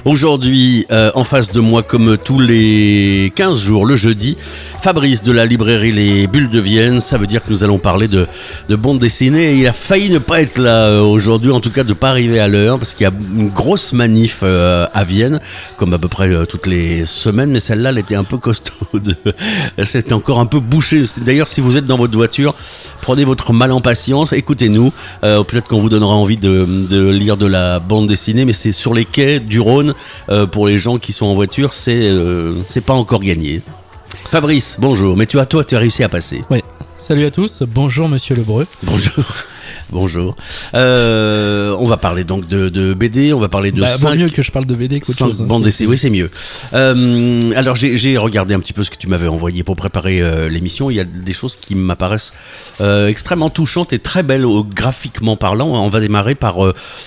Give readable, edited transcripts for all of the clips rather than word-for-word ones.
Aujourd'hui, en face de moi, comme tous les 15 jours, le jeudi, Fabrice de la librairie Les Bulles de Vienne. Ça veut dire que nous allons parler de bande dessinée. Et il a failli ne pas être là aujourd'hui, en tout cas de ne pas arriver à l'heure, parce qu'il y a une grosse manif à Vienne, comme à peu près toutes les semaines. Mais celle-là, elle était un peu costaude. C'était encore un peu bouché. D'ailleurs, si vous êtes dans votre voiture, prenez votre mal en patience, écoutez-nous. Peut-être qu'on vous donnera envie de lire de la bande dessinée, mais c'est sur les quais du Rhône. Pour les gens qui sont en voiture, c'est pas encore gagné. Fabrice, bonjour. Mais tu as réussi à passer. Oui. Salut à tous. Bonjour Monsieur Lebreu. Bonjour. Bonjour. On va parler donc de BD, on va parler de 5... mieux que je parle de BD qu'autre chose. Bandes dessinées, oui, c'est mieux. Alors j'ai regardé un petit peu ce que tu m'avais envoyé pour préparer l'émission. Il y a des choses qui m'apparaissent extrêmement touchantes et très belles graphiquement parlant. On va démarrer par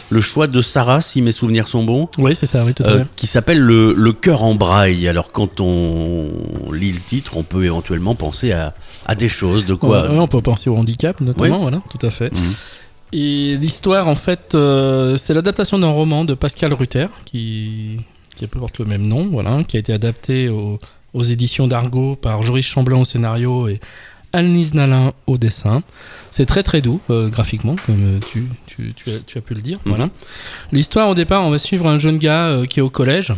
le choix de Sarah, si mes souvenirs sont bons. Oui, c'est ça, oui, tout à fait. Qui s'appelle le cœur en braille. Alors quand on lit le titre, on peut éventuellement penser à des choses, de quoi... on peut penser au handicap notamment, oui. Voilà, tout à fait. Et l'histoire, en fait, c'est l'adaptation d'un roman de Pascal Rutter qui porte le même nom, voilà, qui a été adapté aux éditions d'Argo par Joris Chamblin au scénario et Annelise Nalin au dessin. C'est très très doux graphiquement, comme tu as pu le dire. Voilà. L'histoire, au départ, on va suivre un jeune gars qui est au collège,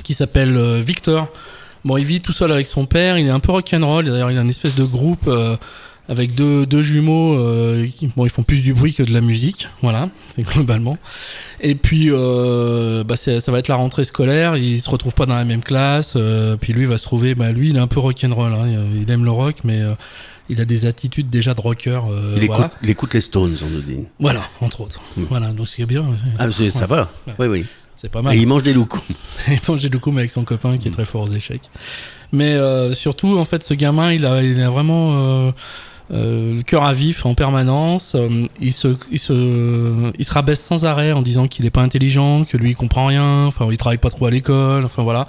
qui s'appelle Victor. Bon, il vit tout seul avec son père, il est un peu rock'n'roll, d'ailleurs il a une espèce de groupe avec deux jumeaux, ils font plus du bruit que de la musique, voilà, c'est globalement. Et puis, ça va être la rentrée scolaire, ils se retrouvent pas dans la même classe, puis lui va se trouver, lui il est un peu rock'n'roll, hein, il aime le rock, mais il a des attitudes déjà de rocker. Il écoute les Stones, on nous dit. Voilà, entre autres. Voilà, donc c'est bien. Ça va, ouais. Oui. C'est pas mal. Et il mange des loukoums. Il mange des loukoums avec son copain qui est très fort aux échecs. Mais surtout, en fait, ce gamin, il a vraiment le cœur à vif en permanence. Il se rabaisse sans arrêt en disant qu'il est pas intelligent, que lui il comprend rien. Enfin, il travaille pas trop à l'école. Enfin voilà.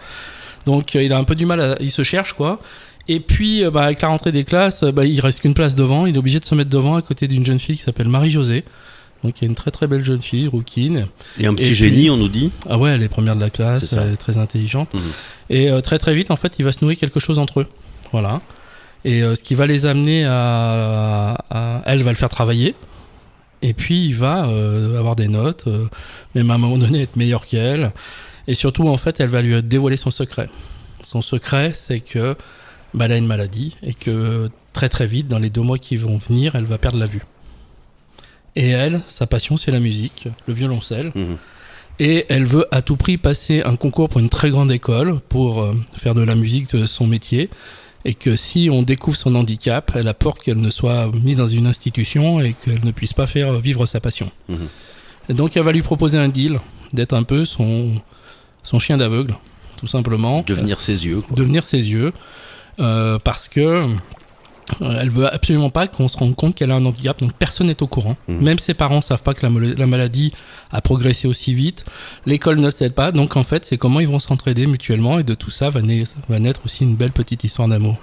Donc il a un peu du mal. Il se cherche quoi. Et puis avec la rentrée des classes, il reste qu'une place devant. Il est obligé de se mettre devant à côté d'une jeune fille qui s'appelle Marie-Josée. Donc il y a une très très belle jeune fille, rouquine. Et un petit génie, on nous dit. Ah ouais, elle est première de la classe, elle est très intelligente. Et très très vite, en fait, il va se nouer quelque chose entre eux. Voilà. Et ce qui va les amener elle va le faire travailler. Et puis il va avoir des notes, même à un moment donné être meilleur qu'elle. Et surtout, en fait, elle va lui dévoiler son secret. Son secret, c'est que elle a une maladie et que très très vite, dans les 2 mois qui vont venir, elle va perdre la vue. Et elle, sa passion, c'est la musique, le violoncelle. Et elle veut à tout prix passer un concours pour une très grande école pour faire de la musique de son métier. Et que si on découvre son handicap, elle a peur qu'elle ne soit mise dans une institution et qu'elle ne puisse pas faire vivre sa passion. Et donc elle va lui proposer un deal, d'être un peu son chien d'aveugle, tout simplement. Devenir ses yeux. Quoi. Devenir ses yeux, parce que... elle veut absolument pas qu'on se rende compte qu'elle a un handicap, donc personne n'est au courant. Même ses parents savent pas que la maladie a progressé aussi vite. L'école ne sait pas, donc en fait c'est comment ils vont s'entraider mutuellement et de tout ça va naître aussi une belle petite histoire d'amour.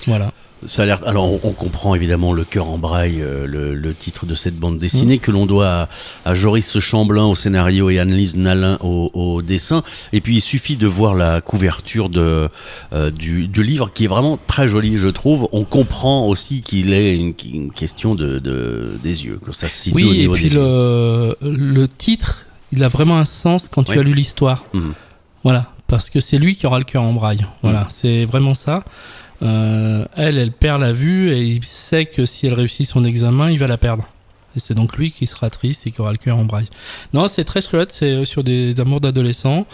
Voilà. Ça a l'air. Alors on comprend évidemment le cœur en braille, le titre de cette bande dessinée que l'on doit à Joris Chamblin au scénario et Annelise Nalin au dessin. Et puis il suffit de voir la couverture du livre qui est vraiment très jolie, je trouve. On comprend aussi qu'il est une question des yeux, que ça se situe au niveau des yeux. Oui, et puis le titre, il a vraiment un sens quand tu as lu l'histoire. Voilà, parce que c'est lui qui aura le cœur en braille. Voilà, c'est vraiment ça. Elle perd la vue et il sait que si elle réussit son examen, il va la perdre. Et c'est donc lui qui sera triste et qui aura le cœur en braille. Non, c'est très chouette, c'est sur des amours d'adolescents,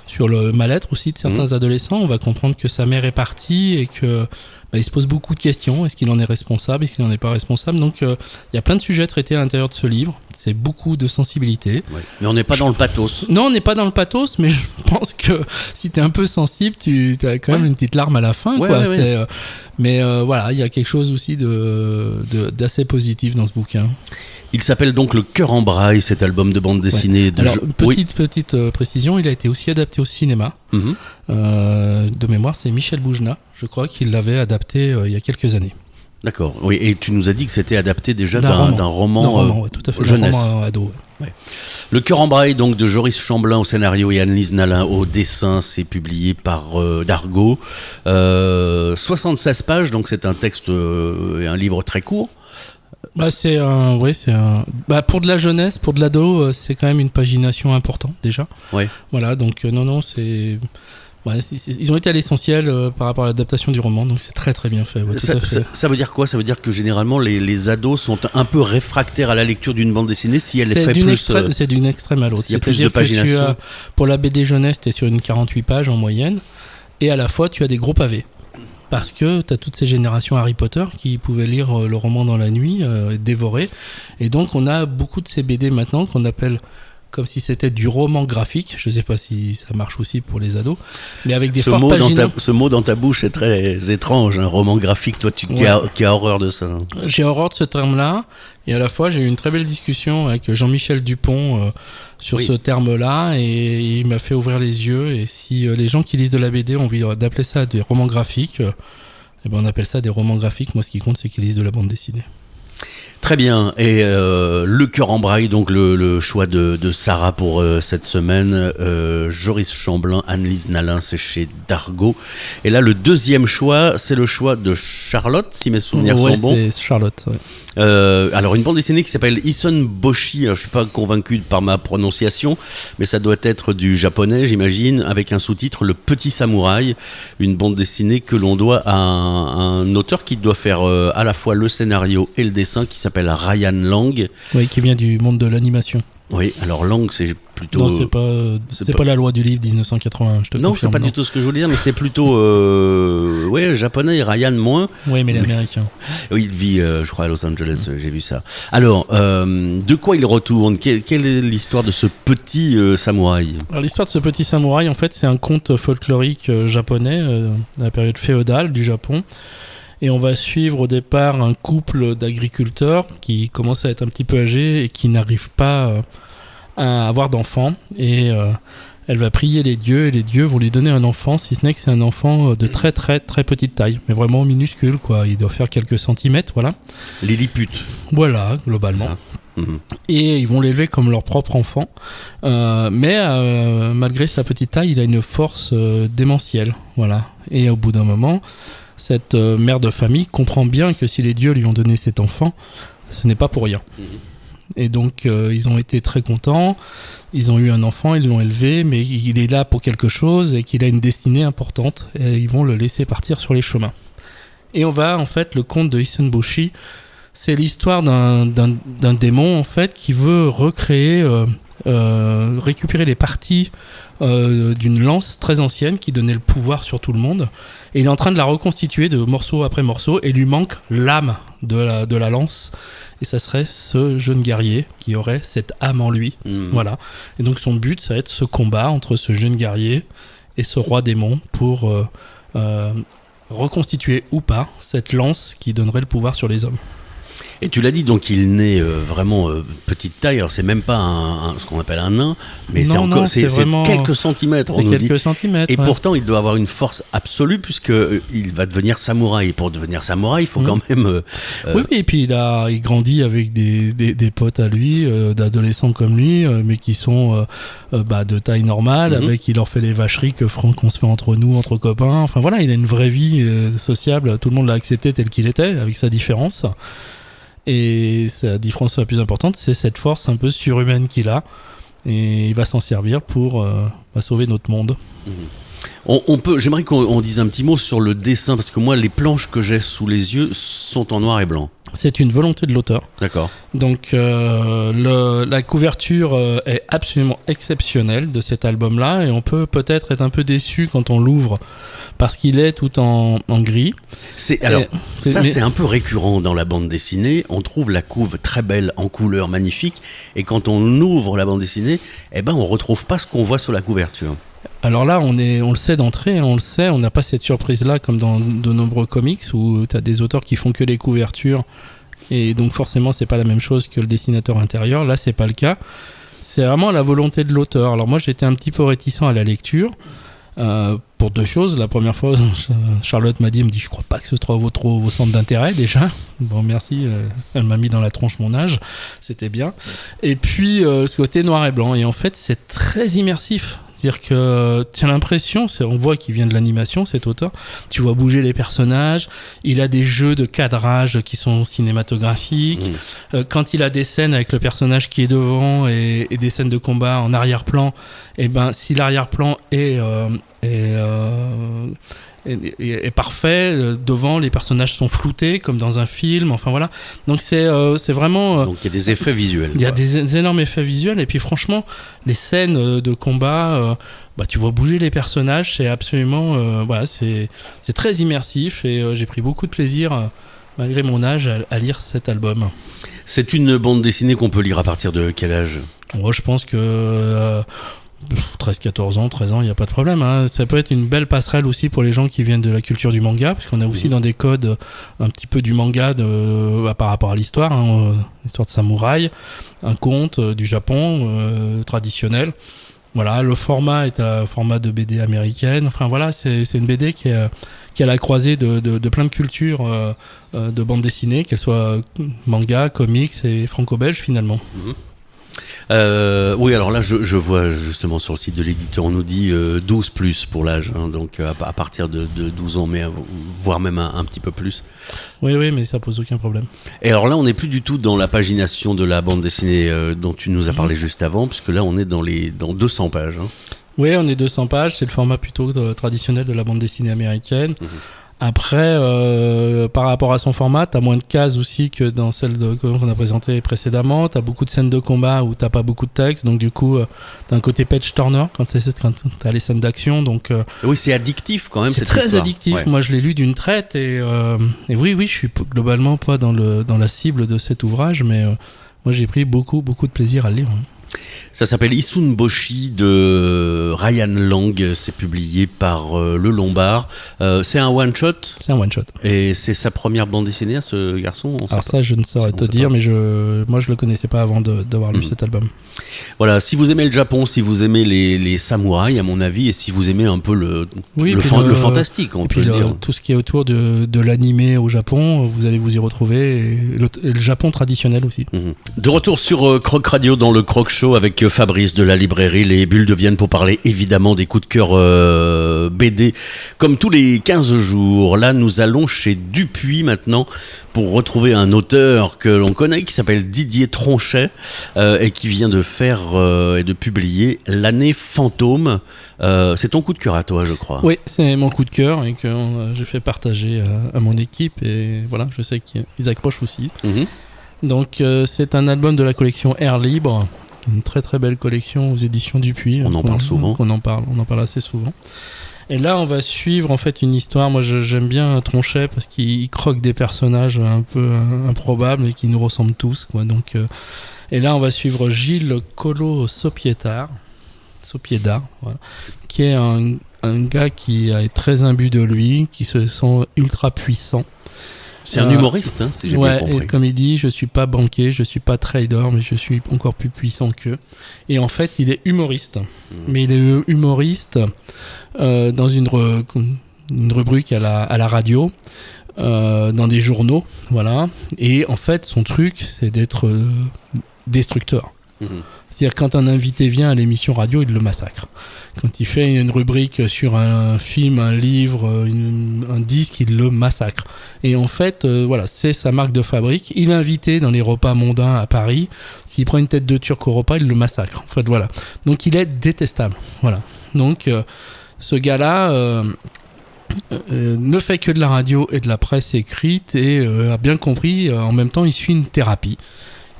sur le mal-être aussi de certains adolescents. On va comprendre que sa mère est partie et que il se pose beaucoup de questions. Est-ce qu'il en est responsable? Est-ce qu'il n'en est pas responsable? Donc il y a plein de sujets traités à l'intérieur de ce livre. C'est beaucoup de sensibilité. Ouais. Mais on n'est pas dans le pathos. Non, on n'est pas dans le pathos, mais je pense que si tu es un peu sensible, tu as quand même une petite larme à la fin. Quoi. Mais voilà, il y a quelque chose aussi d'assez positif dans ce bouquin. Il s'appelle donc Le Cœur en braille, cet album de bande dessinée. Alors, petite précision, il a été aussi adapté au cinéma. De mémoire, c'est Michel Boujna, je crois, qui l'avait adapté il y a quelques années. D'accord, oui, et tu nous as dit que c'était adapté déjà d'un roman ouais, tout à fait, jeunesse. D'un roman ado. Ouais. Le Cœur en braille, donc, de Joris Chamblin au scénario et Anne-Lise Nalin au dessin, c'est publié par Dargaud. 76 pages, donc c'est un texte et un livre très court. Pour de la jeunesse, pour de l'ado, c'est quand même une pagination importante déjà. Ouais. Voilà, donc c'est... ils ont été à l'essentiel par rapport à l'adaptation du roman, donc c'est très très bien fait. Ouais, ça veut dire quoi ? Ça veut dire que généralement les ados sont un peu réfractaires à la lecture d'une bande dessinée si elle est faite plus... C'est d'une extrême à l'autre. Il y a plus de pagination. Pour la BD jeunesse, tu es sur une 48 pages en moyenne, et à la fois tu as des gros pavés. Parce que tu as toutes ces générations Harry Potter qui pouvaient lire le roman dans la nuit, dévorer. Et donc on a beaucoup de ces BD maintenant qu'on appelle... comme si c'était du roman graphique. Je sais pas si ça marche aussi pour les ados, mais avec des forts paginants. Ce mot dans ta bouche est très étrange, un roman graphique. Toi, qui as horreur de ça. J'ai horreur de ce terme-là, et à la fois j'ai eu une très belle discussion avec Jean-Michel Dupont sur ce terme-là, et il m'a fait ouvrir les yeux. Et si les gens qui lisent de la BD ont envie d'appeler ça des romans graphiques, on appelle ça des romans graphiques. Moi, ce qui compte, c'est qu'ils lisent de la bande dessinée. Très bien, et Le Cœur en braille, donc le choix de Sarah pour cette semaine, Joris Chamblin, Anne-Lise Nalin, c'est chez Dargaud. Et là, le deuxième choix, c'est le choix de Charlotte, si mes souvenirs sont bons. C'est Charlotte, ouais. Alors, une bande dessinée qui s'appelle Ison Boshi. Alors, je suis pas convaincu par ma prononciation, mais ça doit être du japonais, j'imagine, avec un sous-titre, Le Petit Samouraï, une bande dessinée que l'on doit à un auteur qui doit faire à la fois le scénario et le dessin, qui s'appelle Ryan Lang. Oui, qui vient du monde de l'animation. Oui, alors Lang, c'est plutôt... Non, c'est pas la loi du livre 1981, je te confirme. Non, c'est pas du tout ce que je voulais dire, mais c'est plutôt... japonais, et Ryan moins. Oui, mais l'américain. Oui, il vit, je crois, à Los Angeles, j'ai vu ça. Alors, de quoi il retourne ? Quelle est l'histoire de ce petit samouraï ? Alors, l'histoire de ce petit samouraï, en fait, c'est un conte folklorique japonais, de la période féodale du Japon. Et on va suivre au départ un couple d'agriculteurs qui commence à être un petit peu âgé et qui n'arrive pas à avoir d'enfants. Et elle va prier les dieux, et les dieux vont lui donner un enfant, si ce n'est que c'est un enfant de très très très petite taille, mais vraiment minuscule, quoi. Il doit faire quelques centimètres, voilà. Lilliput. Voilà, globalement. Et ils vont l'élever comme leur propre enfant. Mais malgré sa petite taille, il a une force démentielle, voilà. Et au bout d'un moment... cette mère de famille comprend bien que si les dieux lui ont donné cet enfant, ce n'est pas pour rien. Et donc, ils ont été très contents. Ils ont eu un enfant, ils l'ont élevé, mais il est là pour quelque chose et qu'il a une destinée importante. Et ils vont le laisser partir sur les chemins. Et on va, en fait, le conte de Ison Boshi, c'est l'histoire d'un démon, en fait, qui veut recréer, récupérer les parties d'une lance très ancienne qui donnait le pouvoir sur tout le monde. Et il est en train de la reconstituer de morceau après morceau, et il lui manque l'âme de la lance. Et ça serait ce jeune guerrier qui aurait cette âme en lui. Voilà. Et donc son but, ça va être ce combat entre ce jeune guerrier et ce roi démon pour reconstituer ou pas cette lance qui donnerait le pouvoir sur les hommes. Et tu l'as dit, donc il naît vraiment petite taille. Alors c'est même pas ce qu'on appelle un nain, mais c'est vraiment quelques centimètres. C'est quelques centimètres. Et pourtant, il doit avoir une force absolue puisque il va devenir samouraï. Et pour devenir samouraï, il faut quand même. Oui, et puis il grandit avec des potes à lui, d'adolescents comme lui, mais qui sont de taille normale. Avec, il leur fait les vacheries qu'on se fait entre nous, entre copains. Enfin voilà, il a une vraie vie sociable. Tout le monde l'a accepté tel qu'il était, avec sa différence. Et sa différence la plus importante, c'est cette force un peu surhumaine qu'il a. Et il va s'en servir pour sauver notre monde. J'aimerais qu'on dise un petit mot sur le dessin, parce que moi, les planches que j'ai sous les yeux sont en noir et blanc. C'est une volonté de l'auteur. D'accord. Donc, la couverture est absolument exceptionnelle de cet album-là. Et on peut peut-être être un peu déçu quand on l'ouvre, parce qu'il est tout en gris. C'est un peu récurrent dans la bande dessinée. On trouve la couve très belle, en couleur magnifique, et quand on ouvre la bande dessinée, on retrouve pas ce qu'on voit sur la couverture. Alors là, on le sait d'entrée, on n'a pas cette surprise-là comme dans de nombreux comics où tu as des auteurs qui font que les couvertures, et donc forcément c'est pas la même chose que le dessinateur intérieur. Là, c'est pas le cas. C'est vraiment la volonté de l'auteur. Alors moi, j'étais un petit peu réticent à la lecture. pour deux choses. La première fois, Charlotte m'a dit, je crois pas que ce soit vos centres d'intérêt déjà. Bon, merci, elle m'a mis dans la tronche mon âge, c'était bien. Et puis, ce côté noir et blanc. Et en fait, c'est très immersif. C'est-à-dire que tu as l'impression, on voit qu'il vient de l'animation, cet auteur, tu vois bouger les personnages, il a des jeux de cadrage qui sont cinématographiques. Quand il a des scènes avec le personnage qui est devant et des scènes de combat en arrière-plan, et ben si l'arrière-plan est parfait, devant les personnages sont floutés comme dans un film, enfin voilà, donc c'est vraiment donc il y a des effets visuels, il y a des énormes effets visuels, et puis franchement les scènes de combat, tu vois bouger les personnages, c'est absolument voilà, c'est très immersif, et j'ai pris beaucoup de plaisir malgré mon âge à lire cet album. C'est une bande dessinée qu'on peut lire à partir de quel âge? Moi je pense que 13, 14 ans, 13 ans, il n'y a pas de problème, hein. Ça peut être une belle passerelle aussi pour les gens qui viennent de la culture du manga, parce qu'on a aussi dans des codes un petit peu du manga par rapport à l'histoire, hein, l'histoire de samouraï, un conte du Japon traditionnel. Voilà, le format est un format de BD américaine. Enfin voilà, c'est une BD qui est à la croisée de plein de cultures de bande dessinée, qu'elles soient manga, comics et franco-belge finalement. Oui, alors là, je vois justement sur le site de l'éditeur, on nous dit 12 plus pour l'âge, hein, donc à partir de 12 ans, mais voire même un petit peu plus. Oui, mais ça pose aucun problème. Et alors là, on n'est plus du tout dans la pagination de la bande dessinée dont tu nous as parlé juste avant, puisque là, on est dans 200 pages. Hein. Oui, on est 200 pages, c'est le format plutôt traditionnel de la bande dessinée américaine. Après, par rapport à son format, t'as moins de cases aussi que dans celle qu'on a présentée précédemment. T'as beaucoup de scènes de combat où t'as pas beaucoup de texte, donc du coup, t'as un côté page turner quand t'as les scènes d'action. Donc oui, c'est addictif quand même. C'est très histoire. addictif. Ouais. Moi, je l'ai lu d'une traite, et oui, je suis globalement pas dans la cible de cet ouvrage, mais moi, j'ai pris beaucoup de plaisir à le lire. Hein. Ça s'appelle Issun Boshi de Ryan Lang, c'est publié par Le Lombard. C'est un one-shot. C'est un one-shot. Et c'est sa première bande dessinée à ce garçon? Alors ça, je ne saurais te dire, mais moi je le connaissais pas avant d'avoir lu cet album. Voilà, si vous aimez le Japon, si vous aimez les samouraïs, à mon avis, et si vous aimez un peu le fantastique, on peut le dire. Tout ce qui est autour de l'animé au Japon, vous allez vous y retrouver, et le Japon traditionnel aussi. De retour sur Croc Radio dans le Croc Show avec Fabrice de la librairie Les Bulles de Vienne pour parler évidemment des coups de cœur BD comme tous les 15 jours. Là, nous allons chez Dupuis maintenant pour retrouver un auteur que l'on connaît qui s'appelle Didier Tronchet et qui vient de faire et de publier L'année fantôme. C'est ton coup de cœur à toi, je crois. Oui, c'est mon coup de cœur et que j'ai fait partager à mon équipe, et voilà, je sais qu'ils accrochent aussi. Donc c'est un album de la collection Air Libre, une très très belle collection aux éditions Dupuis. On en parle souvent. On en parle assez souvent. Et là, on va suivre en fait une histoire. Moi, j'aime bien Tronchet parce qu'il croque des personnages un peu improbables et qui nous ressemblent tous, quoi. Donc, et là, on va suivre Gilles Collot Sopiedard, voilà, qui est un gars qui est très imbu de lui, qui se sent ultra puissant. C'est un humoriste, hein, si j'ai bien compris. Et comme il dit, je suis pas banquier, je suis pas trader, mais je suis encore plus puissant qu'eux. Et en fait, il est humoriste. Mais il est humoriste dans une rubrique à la radio, dans des journaux, voilà. Et en fait, son truc, c'est d'être destructeur. C'est-à-dire, quand un invité vient à l'émission radio, il le massacre. Quand il fait une rubrique sur un film, un livre, un disque, il le massacre. Et en fait, voilà, c'est sa marque de fabrique. Il est invité dans les repas mondains à Paris. S'il prend une tête de Turc au repas, il le massacre. En fait, voilà. Donc, il est détestable. Voilà. Donc, ce gars-là ne fait que de la radio et de la presse écrite et a bien compris, en même temps, il suit une thérapie.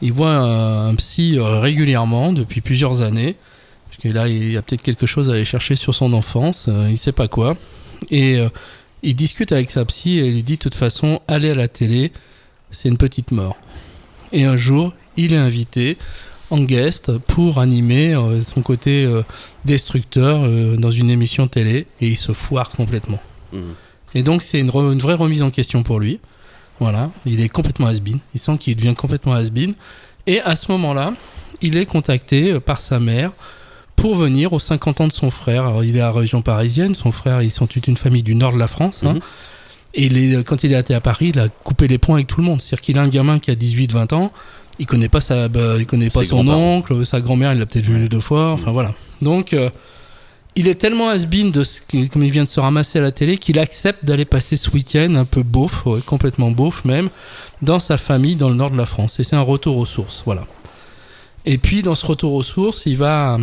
Il voit un psy régulièrement depuis plusieurs années, parce que là, il y a peut-être quelque chose à aller chercher sur son enfance, il ne sait pas quoi. Et il discute avec sa psy et lui dit de toute façon, aller à la télé, c'est une petite mort. Et un jour, il est invité en guest pour animer son côté destructeur dans une émission télé, et il se foire complètement. Et donc, c'est une vraie remise en question pour lui. Voilà, il est complètement has-been. Il sent qu'il devient complètement has-been. Et à ce moment-là, il est contacté par sa mère pour venir aux 50 ans de son frère. Alors, il est à la région parisienne, son frère, ils sont toute une famille du nord de la France. Hein. Et quand il est été à Paris, il a coupé les ponts avec tout le monde. C'est-à-dire qu'il a un gamin qui a 18-20 ans, il connaît pas son oncle, sa grand-mère, il l'a peut-être vu 2 fois, enfin voilà. Donc, il est tellement has-been comme il vient de se ramasser à la télé, qu'il accepte d'aller passer ce week-end un peu beauf, complètement beauf même, dans sa famille dans le nord de la France. Et c'est un retour aux sources, voilà. Et puis, dans ce retour aux sources, il va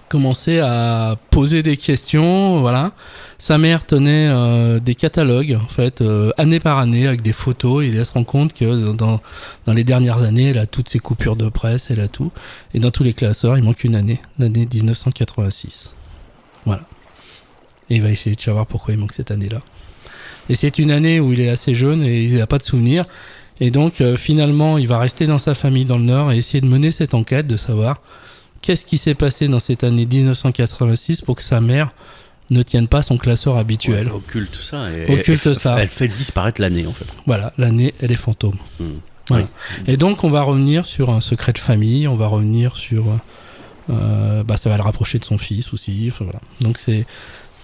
commencer à poser des questions, voilà. Sa mère tenait des catalogues, en fait, année par année, avec des photos, et elle se rend compte que dans les dernières années, elle a toutes ses coupures de presse, elle a tout. Et dans tous les classeurs, il manque une année, l'année 1986. Voilà. Et il va essayer de savoir pourquoi il manque cette année-là. Et c'est une année où il est assez jeune et il n'a pas de souvenirs. Et donc, finalement, il va rester dans sa famille dans le Nord et essayer de mener cette enquête, de savoir qu'est-ce qui s'est passé dans cette année 1986 pour que sa mère ne tienne pas son classeur habituel. Ouais, occulte ça. Elle fait disparaître l'année, en fait. Voilà, l'année, elle est fantôme. Voilà. Oui. Et donc, on va revenir sur un secret de famille, on va revenir sur... ça va le rapprocher de son fils aussi. Enfin, voilà. Donc, c'est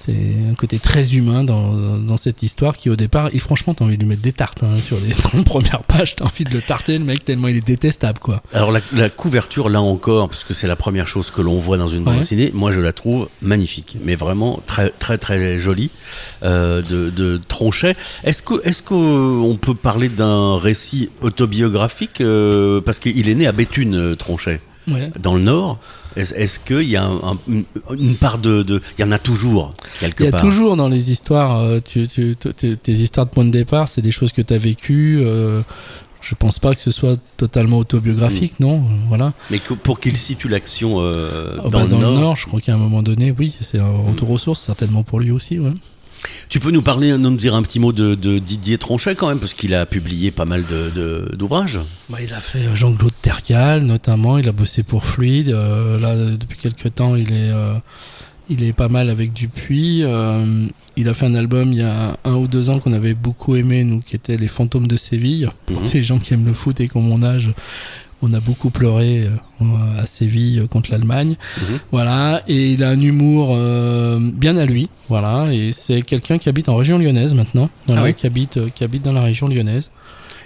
un côté très humain dans cette histoire qui, au départ, et franchement, t'as envie de lui mettre des tartes sur les 30 premières pages, t'as envie de le tarter, le mec, tellement il est détestable, quoi. Alors, la couverture, là encore, puisque c'est la première chose que l'on voit dans une bande dessinée, moi, je la trouve magnifique, mais vraiment très, très, très jolie, de Tronchet. Est-ce qu'on peut parler d'un récit autobiographique, parce qu'il est né à Béthune, Tronchet, dans le Nord. Est-ce qu'il y a une part il y en a toujours, quelque part? Il y a toujours dans les histoires, tes histoires de point de départ, c'est des choses que tu as vécues. Je pense pas que ce soit totalement autobiographique, non, voilà. Mais pour qu'il situe l'action dans le Nord, je crois qu'à un moment donné, oui, c'est un retour aux sources, certainement pour lui aussi, ouais. Tu peux nous dire un petit mot de Didier Tronchet quand même, parce qu'il a publié pas mal d'ouvrages. Il a fait Jean-Claude Tercal, notamment. Il a bossé pour Fluide. Là, depuis quelques temps, il est pas mal avec Dupuis. Il a fait un album il y a 1 ou 2 ans qu'on avait beaucoup aimé, nous, qui était Les Fantômes de Séville. Pour les gens qui aiment le foot et qui ont mon âge, on a beaucoup pleuré à Séville contre l'Allemagne. Voilà. Et il a un humour bien à lui. Voilà. Et c'est quelqu'un qui habite en région lyonnaise maintenant. Voilà, qui habite dans la région lyonnaise.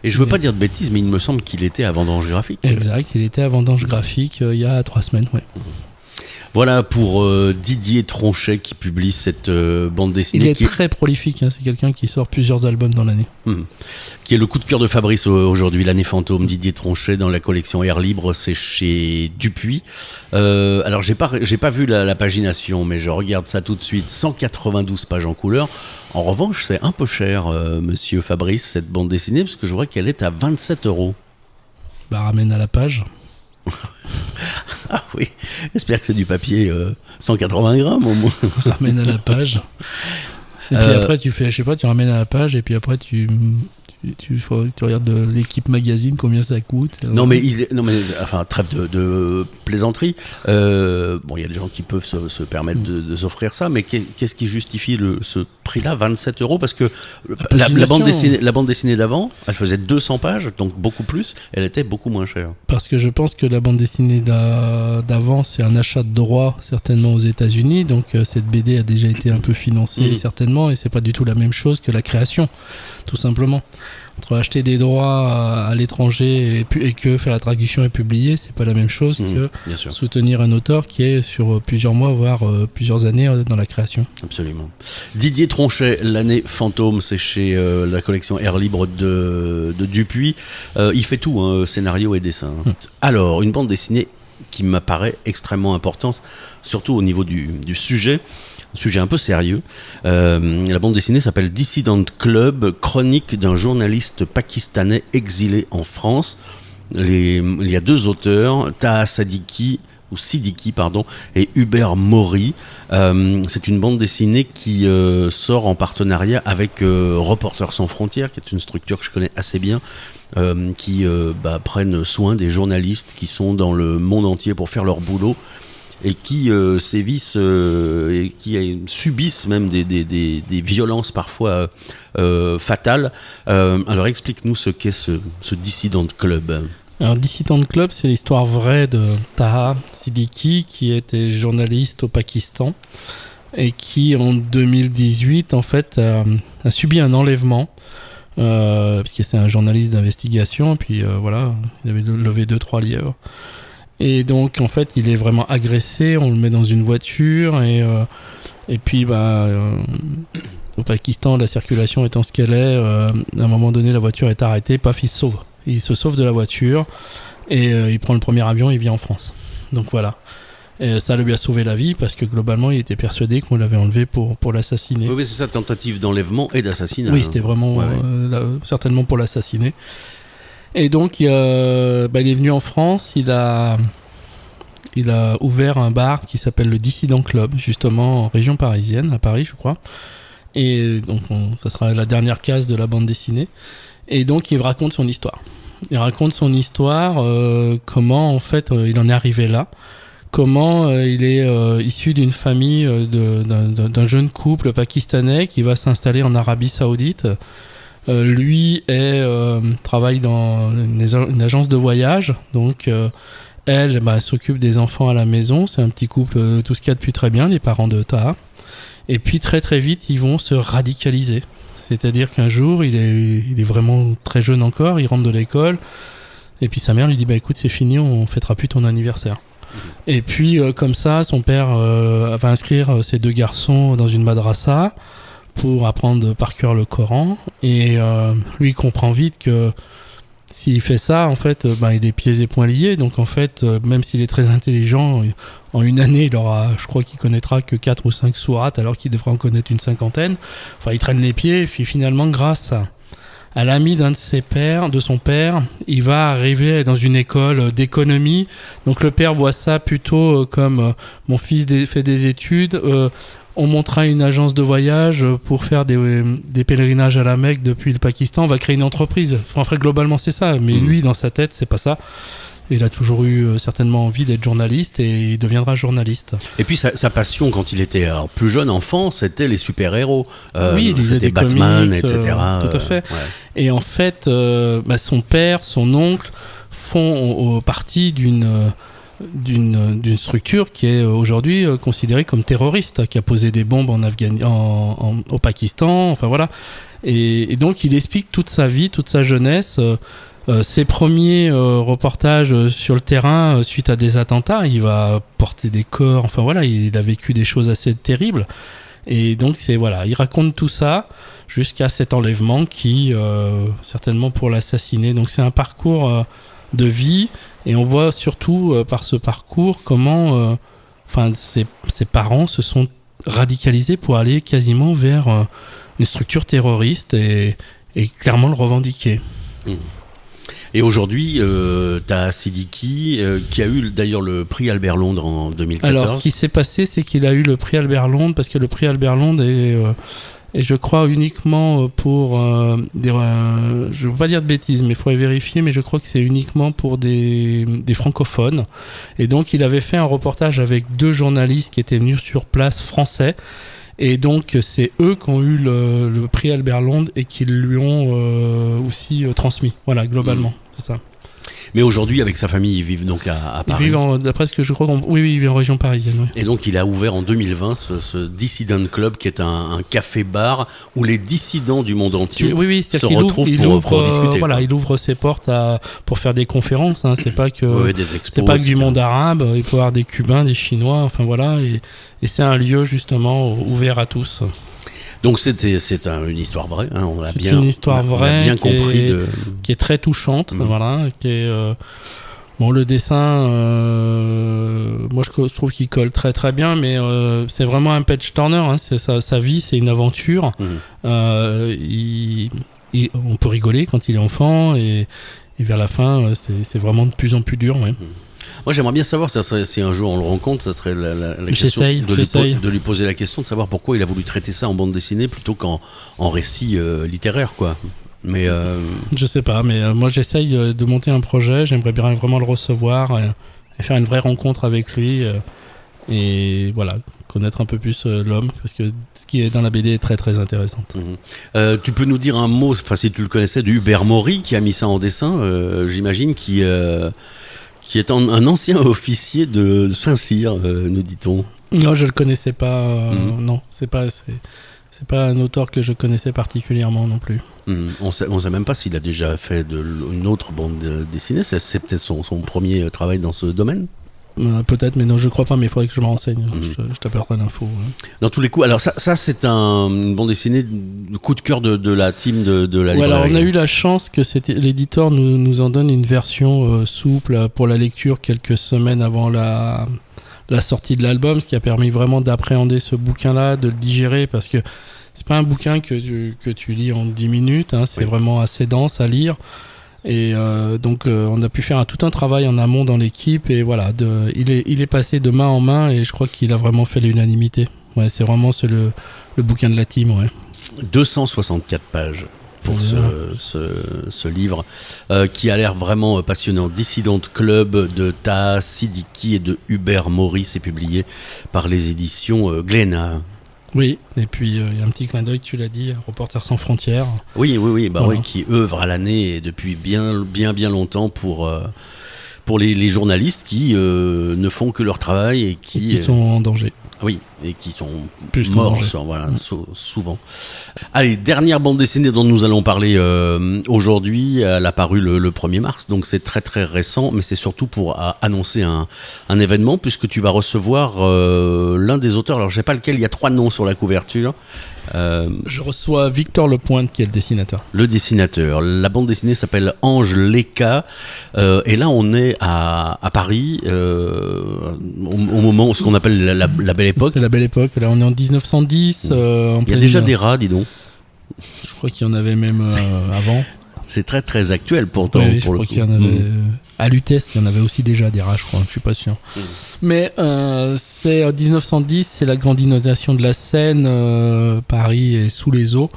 Et je veux pas dire de bêtises, mais il me semble qu'il était à Vendange Graphique. Exact. Il était à Vendange Graphique il y a 3 semaines. Ouais. Voilà pour Didier Tronchet qui publie cette bande dessinée. Il est très prolifique, c'est quelqu'un qui sort plusieurs albums dans l'année. Qui est le coup de cœur de Fabrice aujourd'hui, l'année fantôme. Didier Tronchet dans la collection Air Libre, c'est chez Dupuis. Alors j'ai pas vu la pagination, mais je regarde ça tout de suite. 192 pages en couleur. En revanche, c'est un peu cher, monsieur Fabrice, cette bande dessinée, parce que je vois qu'elle est à 27 €. Ramène à la page. Ah oui, j'espère que c'est du papier 180 grammes au moins. Ramène à la page. Et puis après, tu fais, je sais pas, tu ramènes à la page et puis après, tu regardes l'équipe magazine, combien ça coûte. Non mais enfin, trêve de plaisanterie. Il y a des gens qui peuvent se permettre de s'offrir ça, mais qu'est-ce qui justifie ce prix-là, 27 €? Parce que la bande dessinée d'avant, elle faisait 200 pages, donc beaucoup plus, elle était beaucoup moins chère. Parce que je pense que la bande dessinée d'avant, c'est un achat de droit, certainement aux États-Unis, donc cette BD a déjà été un peu financée, certainement, et c'est pas du tout la même chose que la création, tout simplement. Entre acheter des droits à l'étranger et que faire la traduction et publier, c'est pas la même chose que soutenir un auteur qui est sur plusieurs mois, voire plusieurs années dans la création. Absolument. Didier Tronchet, l'année fantôme, c'est chez la collection Air Libre de Dupuis. Il fait tout, scénario et dessin. Alors, une bande dessinée qui m'apparaît extrêmement importante, surtout au niveau du sujet. Sujet un peu sérieux. La bande dessinée s'appelle Dissident Club, chronique d'un journaliste pakistanais exilé en France. Il y a 2 auteurs, Taha Siddiqui et Hubert Maury. C'est une bande dessinée qui sort en partenariat avec Reporters sans frontières, qui est une structure que je connais assez bien, qui prennent soin des journalistes qui sont dans le monde entier pour faire leur boulot et qui sévissent et qui subissent même des violences parfois fatales. Alors explique-nous ce qu'est ce Dissident Club. Alors, Dissident Club, c'est l'histoire vraie de Taha Siddiqui, qui était journaliste au Pakistan et qui, en 2018, en fait, a subi un enlèvement, puisque c'est un journaliste d'investigation, puis voilà, il avait levé 2-3 lièvres. Et donc, en fait, il est vraiment agressé, on le met dans une voiture, et puis, au Pakistan, la circulation étant ce qu'elle est, à un moment donné, la voiture est arrêtée, paf, il se sauve. Il se sauve de la voiture et il prend le premier avion et il vient en France. Donc voilà. Et ça lui a sauvé la vie parce que globalement, il était persuadé qu'on l'avait enlevé pour l'assassiner. Oui, c'est ça, tentative d'enlèvement et d'assassinat. Oui, c'était vraiment certainement pour l'assassiner. Et donc, il est venu en France, il a ouvert un bar qui s'appelle le Dissident Club, justement en région parisienne, à Paris, je crois. Et donc, ça sera la dernière case de la bande dessinée. Et donc, il raconte son histoire. Il raconte son histoire, comment, en fait, il en est arrivé là. Comment il est issu d'une famille d'un jeune couple pakistanais qui va s'installer en Arabie Saoudite. Lui travaille dans une agence de voyage. Donc, elle s'occupe des enfants à la maison. C'est un petit couple, tout ce qu'il y a depuis très bien, les parents de Taha. Et puis, très, très vite, ils vont se radicaliser. C'est-à-dire qu'un jour, il est vraiment très jeune encore, il rentre de l'école, et puis sa mère lui dit écoute, c'est fini, on fêtera plus ton anniversaire. Et puis comme ça, son père va inscrire ses 2 garçons dans une madrasa pour apprendre par cœur le Coran, et lui il comprend vite que s'il fait ça, en fait, il est pieds et poings liés. Donc en fait, même s'il est très intelligent, en une année, je crois qu'il connaîtra que 4 ou 5 sourates, alors qu'il devrait en connaître une 50aine. Enfin, il traîne les pieds, et puis finalement, grâce à l'ami d'un de son père, il va arriver dans une école d'économie. Donc le père voit ça plutôt comme mon fils fait des études. On montera une agence de voyage pour faire des pèlerinages à la Mecque depuis le Pakistan. On va créer une entreprise. En fait, globalement, c'est ça. Mais lui, dans sa tête, c'est pas ça. Il a toujours eu certainement envie d'être journaliste et il deviendra journaliste. Et puis sa passion quand il était plus jeune enfant, c'était les super-héros. Oui, il lisait des Batman, comics, etc. Tout à fait. Ouais. Et en fait, son père, son oncle font partie d'une structure qui est aujourd'hui considérée comme terroriste, qui a posé des bombes au Pakistan, enfin voilà. Et donc il explique toute sa vie, toute sa jeunesse, ses premiers reportages sur le terrain suite à des attentats. Il va porter des corps, enfin voilà, il a vécu des choses assez terribles. Et donc il raconte tout ça jusqu'à cet enlèvement qui, certainement pour l'assassiner. Donc c'est un parcours de vie. Et on voit surtout par ce parcours comment ses parents se sont radicalisés pour aller quasiment vers une structure terroriste et clairement le revendiquer. Et aujourd'hui, Taha Siddiqui, qui a eu d'ailleurs le prix Albert Londres en 2014. Alors, ce qui s'est passé, c'est qu'il a eu le prix Albert Londres, parce que le prix Albert Londres est je crois, uniquement pour je ne veux pas dire de bêtises, mais il faudrait vérifier, mais je crois que c'est uniquement pour des francophones. Et donc, il avait fait un reportage avec 2 journalistes qui étaient venus sur place français. Et donc, c'est eux qui ont eu le prix Albert Londres et qui lui ont aussi transmis. Voilà, globalement, c'est ça. Mais aujourd'hui, avec sa famille, ils vivent donc à Paris. Ils vivent, d'après ce que je crois, oui, ils vivent en région parisienne. Oui. Et donc, il a ouvert en 2020 ce Dissident Club, qui est un café-bar où les dissidents du monde entier se retrouvent pour discuter. Voilà, il ouvre ses portes pour faire des conférences. Hein. C'est pas que des expos, c'est pas que du monde arabe. Il peut y avoir des Cubains, des Chinois. Enfin voilà, et c'est un lieu justement ouvert à tous. Donc c'est une histoire vraie, hein, on l'a bien, une histoire vraie, bien compris, qui est très touchante, voilà, qui est le dessin, moi je trouve qu'il colle très très bien, mais c'est vraiment un page turner, hein, c'est sa vie, c'est une aventure. On peut rigoler quand il est enfant et vers la fin, c'est vraiment de plus en plus dur. Ouais. Moi, j'aimerais bien savoir, si un jour on le rencontre, ça serait la question de lui poser la question de savoir pourquoi il a voulu traiter ça en bande dessinée plutôt qu'en récit littéraire, quoi. Mais je sais pas, mais moi j'essaye de monter un projet, j'aimerais bien vraiment le recevoir et faire une vraie rencontre avec lui Et voilà, connaître un peu plus l'homme, parce que ce qui est dans la BD est très très intéressant. Tu peux nous dire un mot, enfin si tu le connaissais, de Hubert Maury qui a mis ça en dessin, j'imagine, qui est un ancien officier de Saint-Cyr, nous dit-on. Non, je le connaissais pas. Non, c'est pas un auteur que je connaissais particulièrement non plus. On sait même pas s'il a déjà fait une autre bande dessinée. C'est peut-être son premier travail dans ce domaine. Peut-être, mais non, je crois pas, mais il faudrait que je me renseigne. Je t'apporterai l'info. Dans tous les coups, alors ça c'est une bande dessinée de coup de cœur de la team de la librairie. Alors on a eu la chance que l'éditeur nous en donne une version souple pour la lecture quelques semaines avant la sortie de l'album, ce qui a permis vraiment d'appréhender ce bouquin-là, de le digérer, parce que c'est pas un bouquin que tu lis en 10 minutes, c'est vraiment assez dense à lire. Et donc on a pu faire tout un travail en amont dans l'équipe, et voilà, il est passé de main en main, et je crois qu'il a vraiment fait l'unanimité. Ouais, c'est vraiment le bouquin de la team, ouais. 264 pages pour ce livre qui a l'air vraiment passionnant. Dissident Club de Taha Siddiqui et de Hubert Maury, c'est publié par les éditions Glénat. Oui, et puis il y a un petit clin d'œil, tu l'as dit, Reporters sans frontières. Oui, voilà. Qui œuvre à l'année et depuis bien longtemps pour les journalistes qui ne font que leur travail et qui sont en danger. Oui, et qui sont plus morts, voilà, souvent. Allez, dernière bande dessinée dont nous allons parler aujourd'hui, elle a paru le 1er mars, donc c'est très très récent, mais c'est surtout pour annoncer un événement, puisque tu vas recevoir l'un des auteurs, alors je sais pas lequel, il y a 3 noms sur la couverture. Je reçois Victor Lepointe, qui est le dessinateur. Le dessinateur. La bande dessinée s'appelle Ange Leka, et là on est à Paris, au moment où ce qu'on appelle la belle époque. C'est la belle époque, là on est en 1910. Il y a déjà des rats, dis donc. Je crois qu'il y en avait même avant. C'est très très actuel pourtant. Oui, je crois qu'il y en avait. À Lutèce, il y en avait aussi déjà des rats, je crois, je suis pas sûr. Mais c'est 1910, c'est la grande inondation de la Seine, Paris est sous les eaux.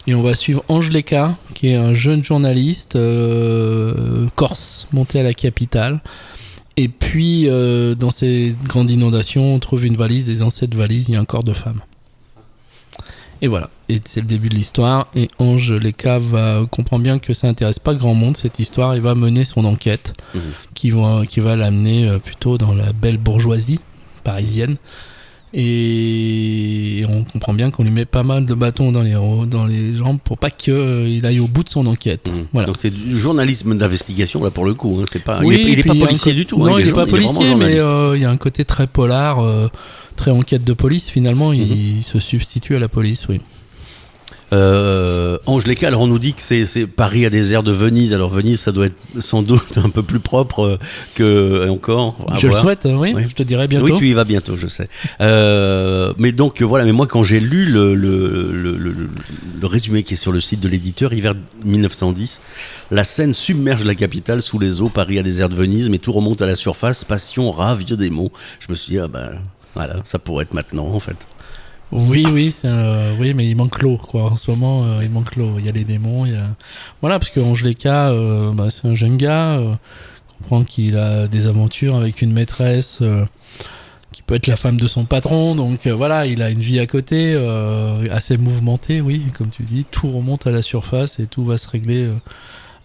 Et on va suivre Ange Leka, qui est un jeune journaliste corse, monté à la capitale. Et puis, dans ces grandes inondations, on trouve une valise, dans cette valise, il y a un corps de femme. Et voilà, et c'est le début de l'histoire, et Ange Leka comprend bien que ça intéresse pas grand monde cette histoire, et va mener son enquête qui va l'amener plutôt dans la belle bourgeoisie parisienne, et on comprend bien qu'on lui met pas mal de bâtons dans les jambes pour pas qu'il aille au bout de son enquête. Voilà. Donc c'est du journalisme d'investigation là pour le coup, c'est pas, oui, il est pas policier du tout. Non, il est pas policier, mais il y a un côté très polar, très enquête de police, finalement, il se substitue à la police, oui. Ange Leka, alors on nous dit que c'est Paris a des airs de Venise. Alors Venise, ça doit être sans doute un peu plus propre que encore. Je le souhaite, oui, je te dirai bientôt. Oui, tu y vas bientôt, je sais. Mais donc voilà, mais moi quand j'ai lu le résumé qui est sur le site de l'éditeur, hiver 1910, la Seine submerge la capitale sous les eaux. Paris a des airs de Venise, mais tout remonte à la surface. Passion, rats, vieux démons. Je me suis dit voilà, ça pourrait être maintenant en fait. Oui, oui, mais il manque l'eau, quoi. En ce moment, il manque l'eau. Il y a les démons, voilà, parce que Ange Leka, c'est un jeune gars. On comprend qu'il a des aventures avec une maîtresse qui peut être la femme de son patron. Donc voilà, il a une vie à côté assez mouvementée, oui, comme tu dis. Tout remonte à la surface et tout va se régler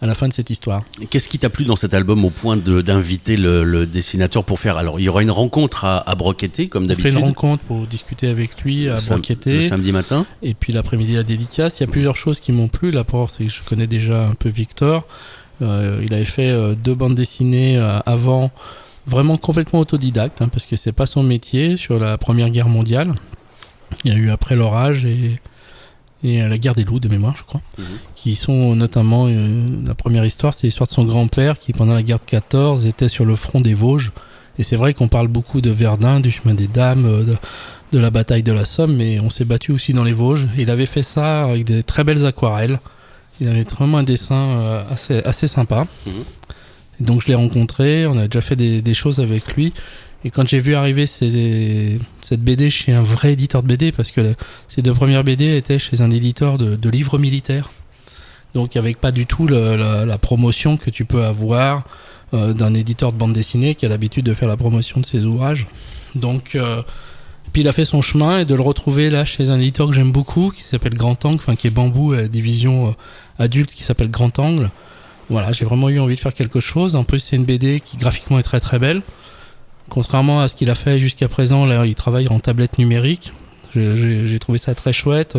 à la fin de cette histoire. Qu'est-ce qui t'a plu dans cet album au point d'inviter le dessinateur pour faire... Alors, il y aura une rencontre à Broqueté, comme d'habitude. On fait une rencontre pour discuter avec lui à Broqueté. Le samedi matin. Et puis l'après-midi, la dédicace. Il y a plusieurs choses qui m'ont plu. L'apport, c'est que je connais déjà un peu Victor. Il avait fait 2 bandes dessinées avant, vraiment complètement autodidacte, parce que c'est pas son métier, sur la Première Guerre mondiale. Il y a eu Après l'orage et la guerre des loups de mémoire, je crois, qui sont notamment la première histoire, c'est l'histoire de son grand-père qui pendant la guerre de 14 était sur le front des Vosges, et c'est vrai qu'on parle beaucoup de Verdun, du chemin des dames, de la bataille de la Somme, mais on s'est battu aussi dans les Vosges. Il avait fait ça avec des très belles aquarelles, il avait vraiment un dessin assez sympa, et donc je l'ai rencontré, on a déjà fait des choses avec lui. Et quand j'ai vu arriver cette BD chez un vrai éditeur de BD, parce que ces 2 premières BD étaient chez un éditeur de livres militaires. Donc avec pas du tout la promotion que tu peux avoir d'un éditeur de bande dessinée qui a l'habitude de faire la promotion de ses ouvrages. Donc puis il a fait son chemin, et de le retrouver là chez un éditeur que j'aime beaucoup qui s'appelle Grand Angle, qui est Bambou, division adulte qui s'appelle Grand Angle. Voilà, j'ai vraiment eu envie de faire quelque chose. En plus, c'est une BD qui graphiquement est très très belle. Contrairement à ce qu'il a fait jusqu'à présent, là il travaille en tablette numérique. J'ai trouvé ça très chouette,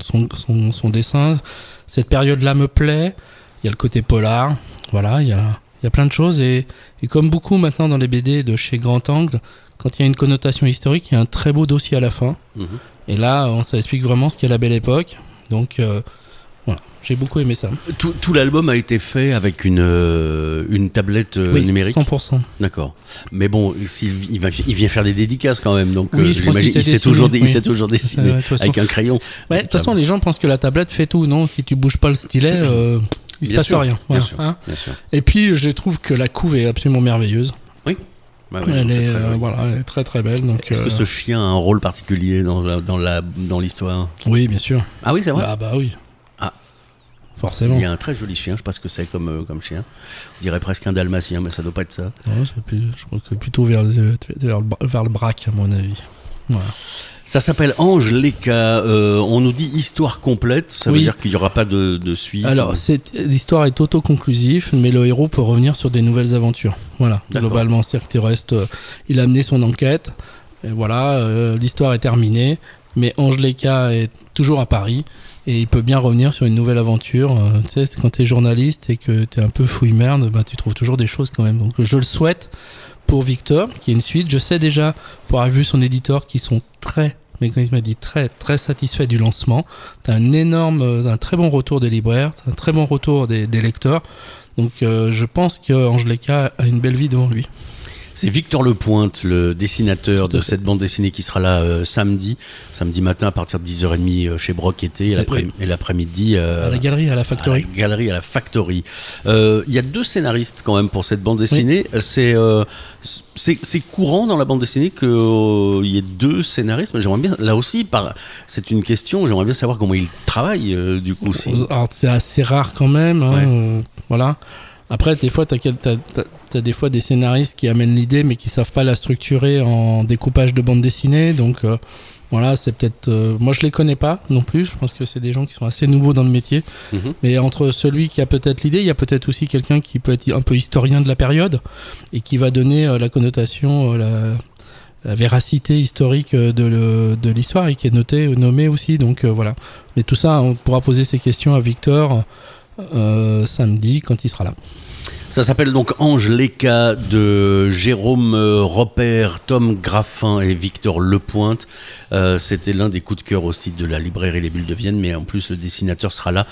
son dessin. Cette période-là me plaît. Il y a le côté polar, voilà, il y a plein de choses. Et comme beaucoup maintenant dans les BD de chez Grand Angle, quand il y a une connotation historique, il y a un très beau dossier à la fin. Et là, ça explique vraiment ce qu'est la Belle Époque. Donc voilà, j'ai beaucoup aimé ça. Tout l'album a été fait avec une tablette numérique. 100%. D'accord. Mais bon, il vient faire des dédicaces quand même, donc oui, j'imagine il sait toujours dessiner avec un crayon. De toute façon, les gens pensent que la tablette fait tout. Non, si tu bouges pas le stylet, il se passe rien. Voilà, bien sûr. Et puis, je trouve que la couve est absolument merveilleuse. Oui. Bah oui, elle est très très belle. Donc, est-ce que ce chien a un rôle particulier dans l'histoire ? Oui, bien sûr. Ah oui, c'est vrai ? Ah bah oui. Forcément. Il y a un très joli chien, je sais pas ce que c'est comme chien. On dirait presque un dalmatien, mais ça doit pas être ça. Ouais, je crois que plutôt vers le braque, à mon avis. Voilà. Ça s'appelle Ange Leka. On nous dit histoire complète, ça veut dire qu'il n'y aura pas de suite. Alors, l'histoire est auto-conclusive, mais le héros peut revenir sur des nouvelles aventures. Voilà, globalement, c'est-à-dire que il a mené son enquête, et voilà, l'histoire est terminée, mais Ange Leka est toujours à Paris. Et il peut bien revenir sur une nouvelle aventure. Tu sais, quand tu es journaliste et que tu es un peu fouille-merde, tu trouves toujours des choses quand même. Donc je le souhaite pour Victor, qui est une suite. Je sais déjà, pour avoir vu son éditeur, qui sont mais quand il m'a dit très, très satisfaits du lancement. Tu as un très bon retour des libraires, un très bon retour des lecteurs. Donc je pense qu'Ange Leka a une belle vie devant lui. C'est Victor Lepointe, le dessinateur de cette bande dessinée qui sera là samedi matin à partir de 10h30 chez Broc Été et l'après-midi à la galerie à la Factory. Il y a 2 scénaristes quand même pour cette bande dessinée. Oui. C'est courant dans la bande dessinée qu'il y ait 2 scénaristes. Mais j'aimerais bien, là aussi, c'est une question, j'aimerais bien savoir comment ils travaillent du coup aussi. Alors, c'est assez rare quand même. Hein, voilà. Après, des fois, t'as des fois des scénaristes qui amènent l'idée, mais qui savent pas la structurer en découpage de bande dessinée. Donc, voilà, c'est peut-être... moi, je les connais pas non plus. Je pense que c'est des gens qui sont assez nouveaux dans le métier. Mais entre celui qui a peut-être l'idée, il y a peut-être aussi quelqu'un qui peut être un peu historien de la période et qui va donner la connotation, la véracité historique de l'histoire et qui est nommé aussi. Donc, voilà. Mais tout ça, on pourra poser ces questions à Victor samedi quand il sera là. Ça s'appelle donc Ange Leka de Jérôme Robert, Tom Graffin et Victor Lepointe. C'était l'un des coups de cœur aussi de la librairie Les Bulles de Vienne, mais en plus le dessinateur sera là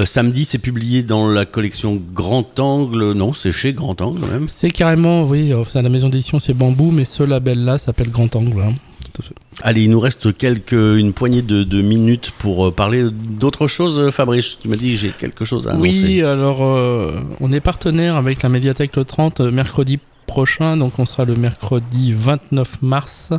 samedi. C'est publié dans la collection Grand Angle. Non, c'est chez Grand Angle même. C'est carrément, oui, c'est à la maison d'édition, c'est Bambou, mais ce label-là s'appelle Grand Angle. Hein. Tout à fait. Allez, il nous reste une poignée de minutes pour parler d'autre chose. Fabrice, tu m'as dit que j'ai quelque chose à annoncer. Oui, alors on est partenaire avec la médiathèque Le 30 mercredi prochain, donc on sera le mercredi 29 mars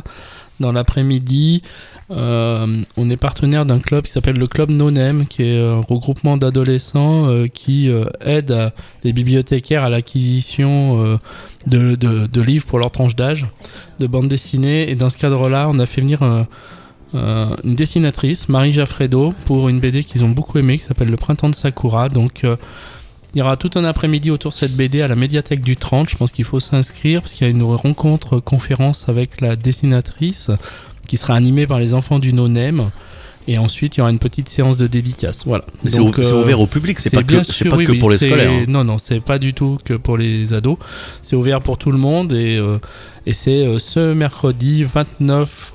dans l'après-midi. On est partenaire d'un club qui s'appelle le Club No-Name, qui est un regroupement d'adolescents qui aide les bibliothécaires à l'acquisition de livres pour leur tranche d'âge, de bande dessinée. Et dans ce cadre-là, on a fait venir une dessinatrice, Marie Jaffredo, pour une BD qu'ils ont beaucoup aimée, qui s'appelle Le Printemps de Sakura. Donc il y aura tout un après-midi autour de cette BD à la médiathèque du 30. Je pense qu'il faut s'inscrire parce qu'il y a une rencontre conférence avec la dessinatrice qui sera animée par les enfants du No-Name. Et ensuite, il y aura une petite séance de dédicace. Voilà. Donc, c'est ouvert au public, c'est pas que pour les scolaires. Hein. Non, c'est pas du tout que pour les ados. C'est ouvert pour tout le monde et c'est ce mercredi 29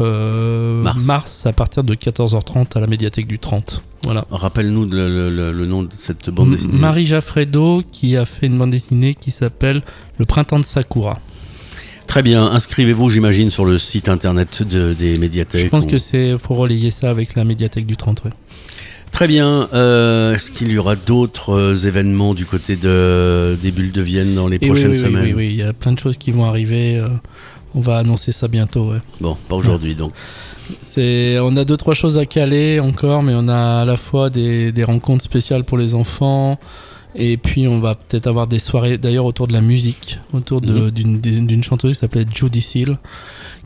mars à partir de 14h30 à la médiathèque du 30. Voilà. Rappelle-nous le nom de cette bande dessinée. Marie Jaffredo qui a fait une bande dessinée qui s'appelle Le Printemps de Sakura. Très bien, inscrivez-vous j'imagine sur le site internet des médiathèques. Je pense que faut relayer ça avec la médiathèque du 30. Ouais. Très bien, est-ce qu'il y aura d'autres événements du côté des Bulles de Vienne dans les prochaines semaines ? Oui, il y a plein de choses qui vont arriver. On va annoncer ça bientôt, ouais. Bon, pas aujourd'hui donc. On a 2-3 choses à caler encore, mais on a à la fois des rencontres spéciales pour les enfants, et puis on va peut-être avoir des soirées d'ailleurs autour de la musique, autour d'une chanteuse qui s'appelait Judy Seal,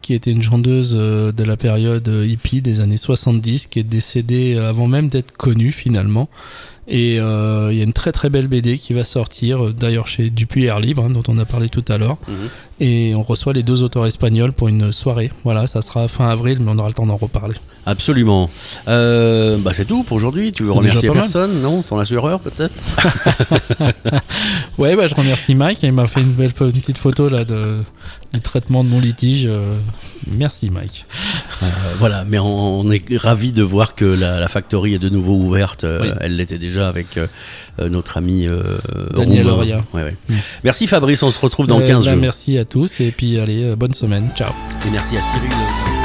qui était une chanteuse de la période hippie des années 70, qui est décédée avant même d'être connue finalement. Et il y a une très très belle BD qui va sortir, d'ailleurs chez Dupuis Air Libre, dont on a parlé tout à l'heure. Et on reçoit les 2 auteurs espagnols pour une soirée. Voilà, ça sera fin avril, mais on aura le temps d'en reparler. Absolument. C'est tout pour aujourd'hui. Tu veux remercier personne, non? Ton assureur peut-être? Ouais, je remercie Mike. Il m'a fait une petite photo là du traitement de mon litige. Merci Mike. Voilà, mais on est ravis de voir que la factory est de nouveau ouverte. Oui. Elle l'était déjà avec notre ami Daniel Oria. Ouais. Merci Fabrice, on se retrouve dans 15 jours. Merci à tous et puis allez, bonne semaine. Ciao. Et merci à Cyril.